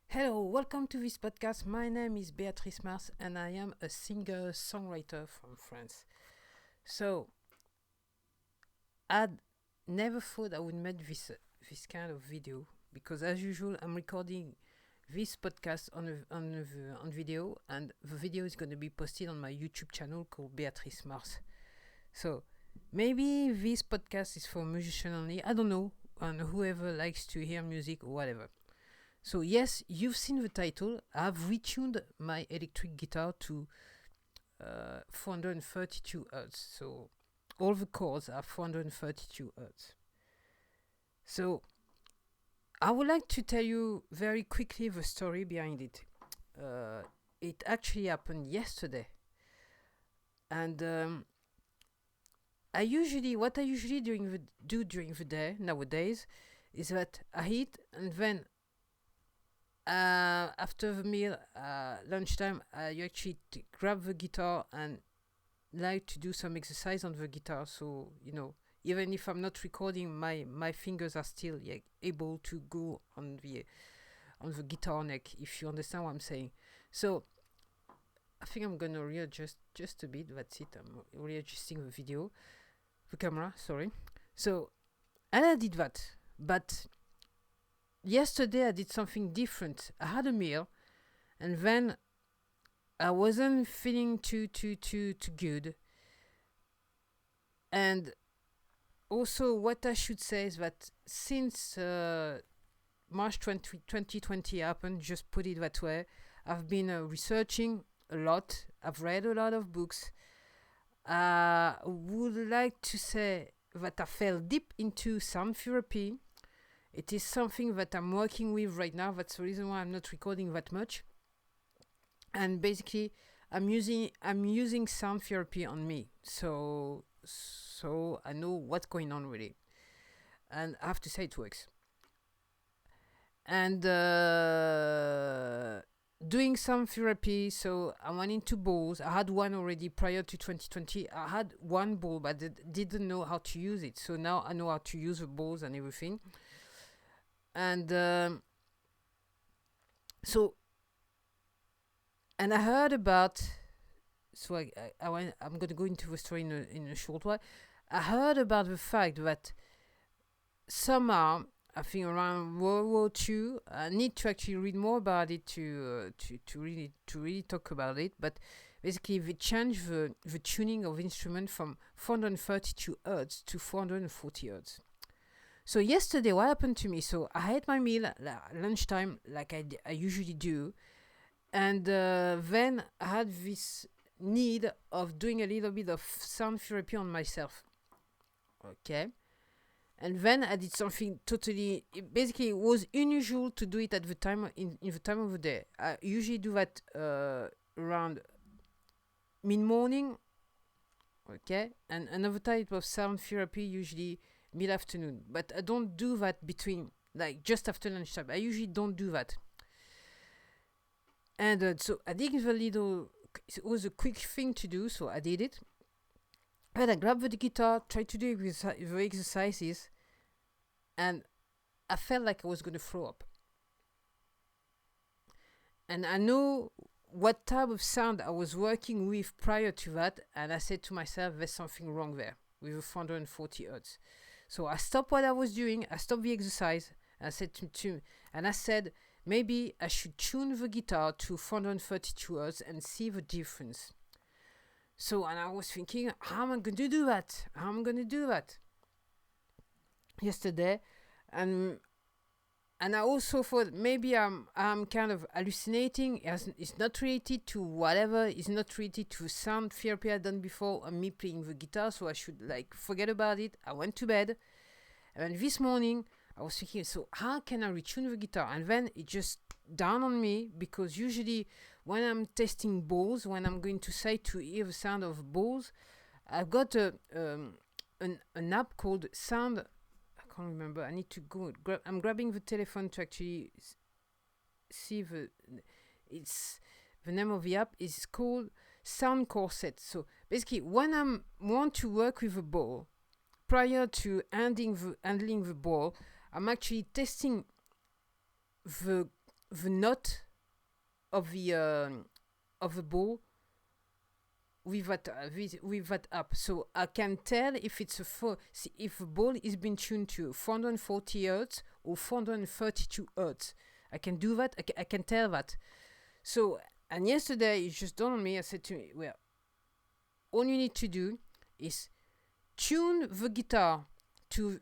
Hello, welcome to this podcast. My name is Beatrice Mars and I am a singer songwriter from France. So, I'd never thought I would make this kind of video because, as usual, I'm recording this podcast on video, and the video is going to be posted on my YouTube channel called Beatrice Mars. So, maybe this podcast is for musicians only, I don't know, and whoever likes to hear music or whatever. So yes, you've seen the title. I've retuned my electric guitar to 432 hertz. So all the chords are 432 hertz. So I would like to tell you very quickly the story behind it. It actually happened yesterday, and what I usually do during the day nowadays is that I eat and then after the meal, lunchtime, you actually grab the guitar and like to do some exercise on the guitar. So, even if I'm not recording, my fingers are still able to go on the guitar neck, if you understand what I'm saying. So, I think I'm gonna readjust just a bit. That's it. I'm readjusting the camera. Sorry. So, and I did that, but yesterday I did something different. I had a meal, and then I wasn't feeling too good. And also, what I should say is that since March 2020 happened, just put it that way, I've been researching a lot. I've read a lot of books. I would like to say that I fell deep into sound therapy. It is something that I'm working with right now. That's the reason why I'm not recording that much. And basically, I'm using sound therapy on me, so I know what's going on really, and I have to say it works. And doing sound therapy, so I went into bowls. I had one already prior to 2020. I had one bowl, but didn't know how to use it. So now I know how to use the bowls and everything. And and I heard about. So I'm going to go into the story in a short while. I heard about the fact that somehow, I think around World War II, I need to actually read more about it to really talk about it. But basically, they changed the tuning of instrument from 432 hertz to 440 hertz. So yesterday, what happened to me? So I had my meal at lunchtime, like I usually do, and then I had this need of doing a little bit of sound therapy on myself. Okay, and then I did something totally. Basically, it was unusual to do it at the time in the time of the day. I usually do that around mid morning. Okay, and another type of sound therapy usually mid afternoon. But I don't do that between like just after lunchtime. I usually don't do that. And so I did a little. It was a quick thing to do, so I did it. And I grabbed the guitar, tried to do the exercises, and I felt like I was going to throw up. And I know what type of sound I was working with prior to that, and I said to myself, there's something wrong there with the 440 hertz. So I stopped what I was doing, I stopped the exercise, and I said maybe I should tune the guitar to 432 hertz and see the difference. So, and I was thinking, how am I going to do that? How am I going to do that? Yesterday, and I also thought maybe I'm kind of hallucinating. It's not related to whatever. It's not related to sound therapy I'd done before and me playing the guitar. So I should like forget about it. I went to bed, and this morning I was thinking, so how can I retune the guitar? And then it just dawned on me, because usually when I'm testing bowls, when I'm going to say to hear the sound of bowls, I've got an app called Sound. I can't remember. I need to go. I'm grabbing the telephone to actually see it's the name of the app is called Sound Corset. So basically, when I want to work with a bowl, prior to handling the ball, I'm actually testing the the note of the ball with that app. So I can tell if it's if the ball is being tuned to 440 hertz or 432 hertz. I can do that. I can tell that. So, and yesterday it just dawned on me. I said to me, well, all you need to do is tune the guitar to,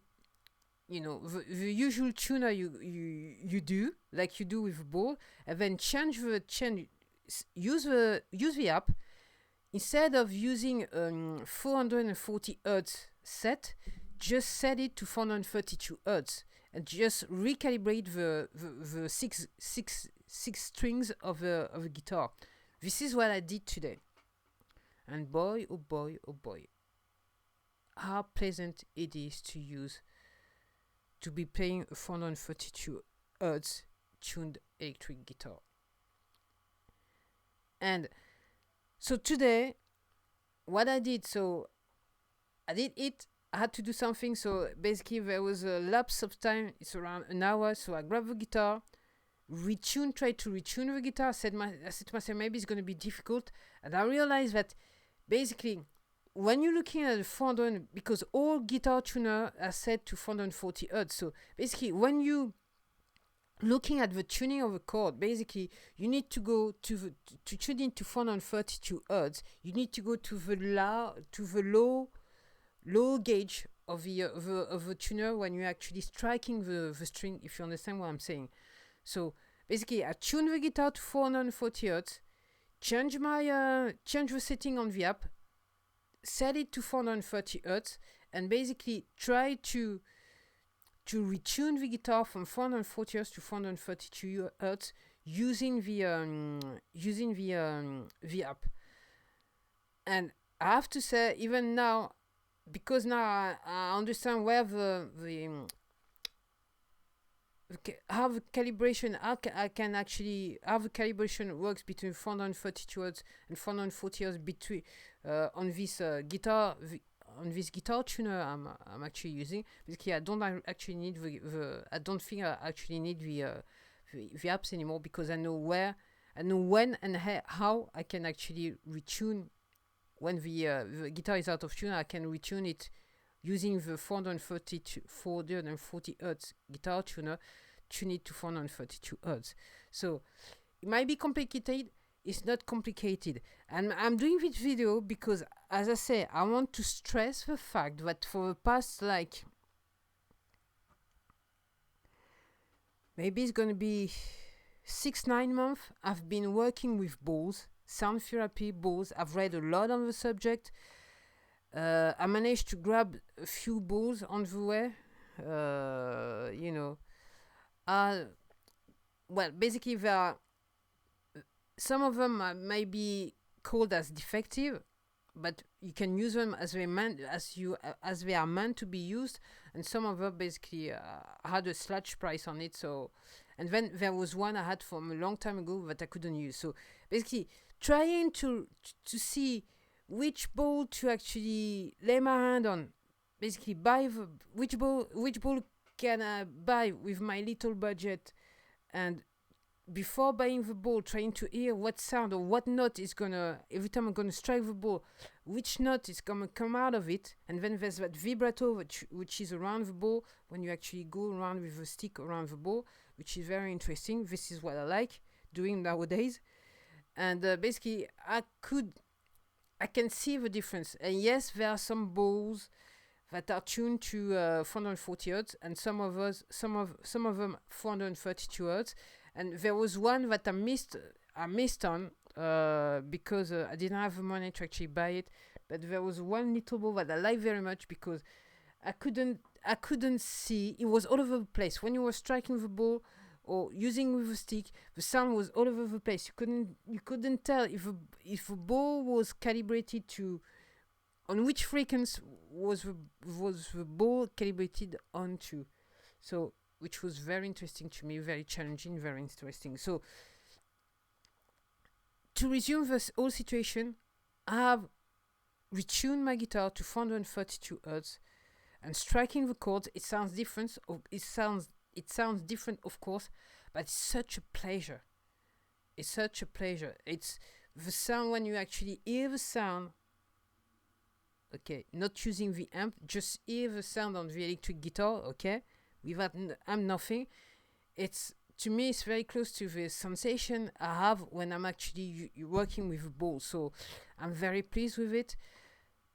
the usual tuner you do, like you do with the ball, and then use the app. Instead of using 440 hertz set, just set it to 432 hertz and just recalibrate the six strings of a guitar. This is what I did today. And boy, oh boy, oh boy, how pleasant it is to be playing a 432 hertz tuned electric guitar. And so today, what I did, I had to do something. So basically, there was a lapse of time. It's around an hour. So I grabbed the guitar, tried to retune the guitar. I said to myself, maybe it's going to be difficult. And I realized that basically, when you're looking at the 400, because all guitar tuner are set to 440 hertz. So basically, when you looking at the tuning of a chord, basically you need to go to tune into 432 hertz. You need to go to the low gauge of the tuner when you're actually striking the string. If you understand what I'm saying. So basically, I tune the guitar to 440 hertz, change the setting on the app, set it to 430 hertz, and basically try to retune the guitar from 440 hertz to 432 hertz using the app. And I have to say, even now, because now I understand where how the calibration, I can actually how the calibration works between 432 hertz and 440 hertz between on this guitar. On this guitar tuner I'm actually using. Basically, I don't actually need I don't think I actually need the apps anymore, because I know when and how I can actually retune when the guitar is out of tune. I can retune it using the 440 hertz guitar tuner, tune it to 432 hertz. So it might be complicated. It's not complicated. And I'm doing this video because, as I say, I want to stress the fact that for the past, maybe it's going to be 6-9 months, I've been working with balls, sound therapy balls. I've read a lot on the subject. I managed to grab a few balls on the way. Well, basically, there are some of them may be called as defective, but you can use them as they are meant to be used. And some of them basically had a slash price on it. So, and then there was one I had from a long time ago that I couldn't use. So basically, trying to see which ball to actually lay my hand on. Basically, which ball can I buy with my little budget, and before buying the ball, trying to hear what sound or what note is gonna, every time I'm gonna strike the ball, which note is gonna come out of it. And then there's that vibrato which is around the ball when you actually go around with the stick around the ball, which is very interesting. This is what I like doing nowadays. And basically, I can see the difference. And yes, there are some balls that are tuned to 440 hertz, and some of them 432 hertz. And there was one that I missed on because I didn't have the money to actually buy it. But there was one little ball that I like very much because I couldn't see. It was all over the place. When you were striking the ball or using with a stick, the sound was all over the place. You couldn't tell if the ball was calibrated to, on which frequency was the ball calibrated onto. So, which was very interesting to me, very challenging, very interesting. So, to resume this whole situation, I have retuned my guitar to 432 hertz, and striking the chords, it sounds different. It sounds It sounds different, of course, but it's such a pleasure. It's such a pleasure. It's the sound when you actually hear the sound. Okay, not using the amp, just hear the sound on the electric guitar. Okay, without amp, nothing. It's to me, it's very close to the sensation I have when I'm actually working with a bowl. So I'm very pleased with it.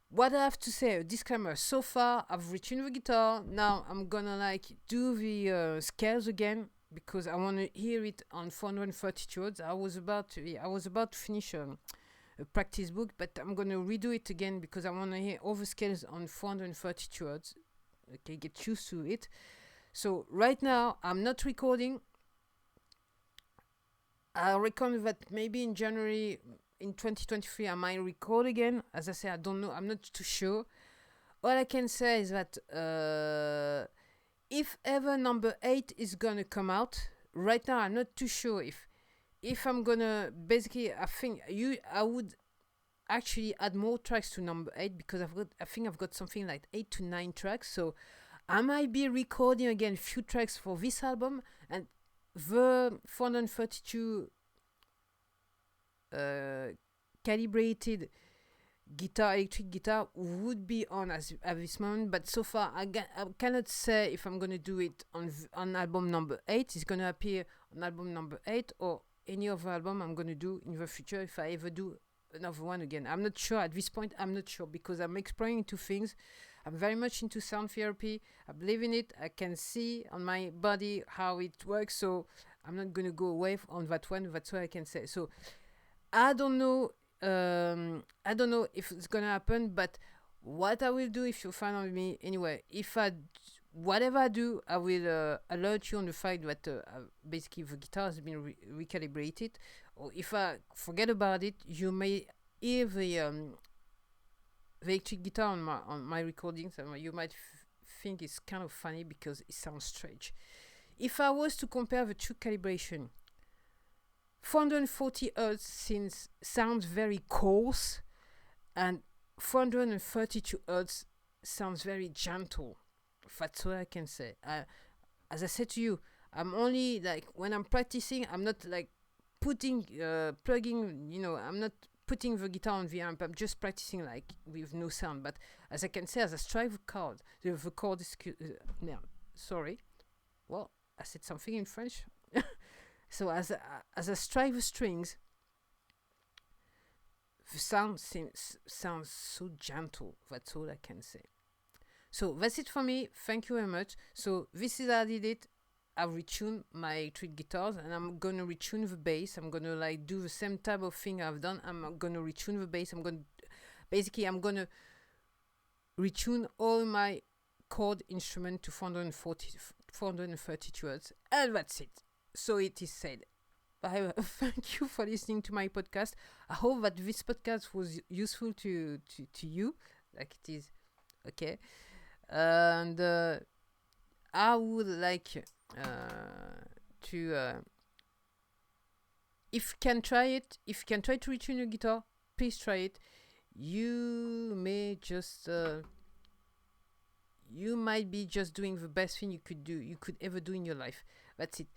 What I have to say, a disclaimer. So far, I've retuned the guitar. Now I'm gonna like do the scales again because I want to hear it on 432 Hz. I was about to finish a practice book, but I'm gonna redo it again because I want to hear all the scales on 432 Hz. Okay, get used to it. So right now, I'm not recording. I reckon that maybe in January in 2023 I might record again. As I say, I don't know. I'm not too sure. All I can say is that if ever number 8 is gonna come out, right now I'm not too sure if I'm gonna basically. I would actually add more tracks to number 8 because I think I've got something like 8 to 9 tracks. So I might be recording again a few tracks for this album, and the 432 calibrated electric guitar would be on at this moment, but so far I cannot say if I'm going to do it on album number 8. It's going to appear on album number 8 or any other album I'm going to do in the future if I ever do another one again. I'm not sure at this point. I'm not sure because I'm exploring into things. I'm very much into sound therapy. I believe in it. I can see on my body how it works, so I'm not going to go away on that one. That's what I can say. So I don't know. I don't know if it's gonna happen, but what I will do if you find out with me anyway, whatever I do, I will alert you on the fact that basically the guitar has been recalibrated, or if I forget about it, you may hear the electric guitar on my recordings, and you might think it's kind of funny because it sounds strange. If I was to compare the two calibration, 440 Hz sounds very coarse, and 432 Hz sounds very gentle. That's what I can say. As I said to you, I'm only like when I'm practicing, I'm not like plugging, I'm not putting the guitar on the amp. I'm just practicing like with no sound. But as I can say, as I strike the chord, sorry. Well, I said something in French. So as I strike the strings, the sound sounds so gentle. That's all I can say. So that's it for me. Thank you very much. So this is how I did it. I retuned my electric guitars, and I'm gonna retune the bass. I'm gonna like do the same type of thing I've done. I'm gonna retune the bass. I'm gonna retune all my chord instrument to 432 Hz, and that's it. So it is said. Thank you for listening to my podcast. I hope that this podcast was useful to you, like it is. Okay, and I would like to if you can try to retune your guitar, please try it. You may just you might be just doing the best thing you could ever do in your life. That's it.